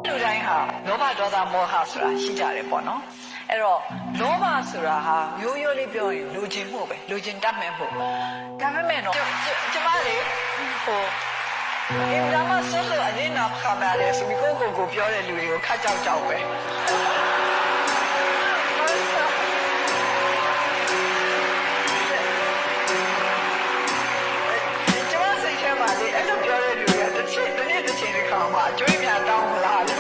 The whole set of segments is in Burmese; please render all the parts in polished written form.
လူတိုင်းဟာလောဘဒေါသမောဟဆိုတာရှိကြတယ်ပေါ့နော်အဲ့တော့လောဘဆိုတာဟာရိုးရိုးလေးပြောရင်လူချင်းမှုပဲလူချင်းတတ်မဲ့မှုဒါပေမဲ့တော့ကျမလေးဟိုဒီမှာဆောလို့အရင်ကခါလာတယ်ဆိုပြီးကိုပြောတဲ့လူတွေကိုခတ်ကြောက်ကြောက်ပဲကျမစိတ်ထဲမှာလေအဲ့လိုပြောတဲ့လူတွေကတစ်ချိန်ခါမှအကျွေးများတောင်းလာတယ်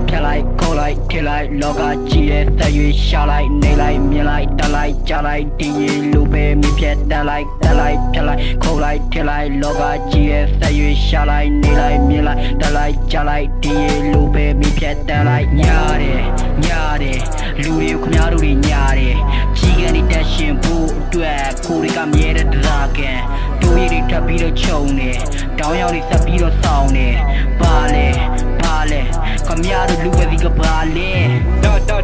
ဖြတ်လိုက်ခေါ်လိုက်ထစ်လိုက်လောကကြီးရဲ့သက်ရွေးရှာလိုက်နေလိုက်မြင်လိုက်တက်လိုက်ကြလိုက်ဒီရီလူပဲမြဖြတ်တက်လိုက်ဖြတ်လိုက်ခေါ်လိုက်ထစ်လိုက်လောကကြီးရဲ့သက်ရွေးရှာလိုက်နေလိုက်မြင်လိုက်တက်လိုက်ကြလိုက်ဒီရီလူပဲမြဖြတ်တက်လိုက်ညားတယ်လူတွေကိုခမားတို့တွေညားတယ်ကြီးကန်တက်ရှင်ဖို့အတွက်ကိုတွေကမြဲတဲ့တရားကန်တို့ရည်တွေထပ်ပြီးတော့ခြုံနေတောင်းရောက်တွေဆက်ပြီးတော့စောင်းနေပါလေခမရတို့လူပဲဒီကပါလေ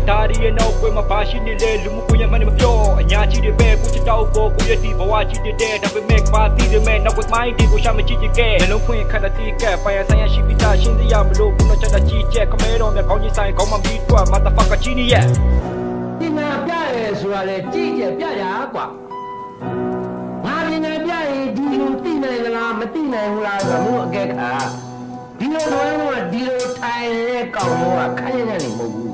ဒါရီရဲ့နောက်ွယ်မှာပါရှိနေလေလူမှုကွန်ရက်မှမပြောအညာကြီးတွေပဲကိုချတောက်ပေါ်ကိုရတီဘဝကြီးတဲ့ဒါပေမဲ့ကပါတီတွေမဲ့နောက်ကမိုင်းဒီကိုရှာမကြည့်ကြကဲနှလုံးဖွင့်ခန္ဓာတီးကဲပိုင်ဆိုင်ရရှိပြီးသားရှင်းစရာမလို့ခုနချက်ကြီးချက်ခမဲတော်မြကောင်းကြီးဆိုင်ကောင်းမှပြီးတော့မတာဖကကြီးနီးရဲ့ပညာပြရဲဆိုတာလေကြည့်ကြပြရကွာငါပညာပြရင်ဒီလိုသိနိုင်သလားမသိနိုင်ဘူးလားဆိုတော့အကဲခါဒီလိုတော့ဒီလိုထိုင်ရဲကောင်းတော့ခိုင်းရတယ်မဟုတ်ဘူး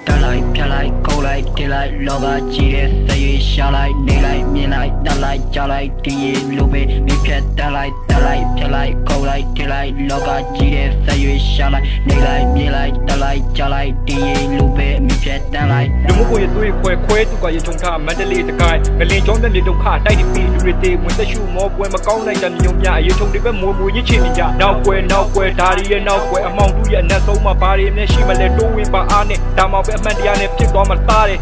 တက်လိုက်ဖြတ်လိုက်ခေါ်လိုက်ထစ်လိုက်လောကကြီးရဲ့သက်ရွေးရှာလိုက်နေလိုက်မြင်လိုက်တက်လိုက်ကြလိုက်ဒီရီလူပဲမြဖြတ်တက်လိုက်ဖြတ်လိုက်ခေါ်လိုက်ထစ်လိုက်လောကကြီးရဲ့သက်ရွေးရှာလိုက်နေလိုက်မြင်လိုက်တက်လိုက်ကြလိုက်ဒီရီလူပဲမြဖြတ်တက်လိုက်လူမှုကွန်ရက်တွေခွဲသူကရေချုံထားမန္တလေးစကိုင်းငလင်ကျောင်းတဲ့မြေဒုက္ခတိုက်တပီလူတွေတေဝင်သက်ရှုမောပွဲမကောင်းလိုက်တဲ့မြို့များအရေချုံတွေပဲမွေရစ်ချင်နေကြနောက်ကွယ်ဒါရီရဲ့နောက်ကွယ်အမောင်တူရဲ့အနက်ဆုံးမှာဘာတွေနဲ့ရှိမလဲတိုးဝင်ပါအားနဲ့ဒါမှပဲအမှန်တရားနဲ့ဖြစ်သွားမှသားတယ်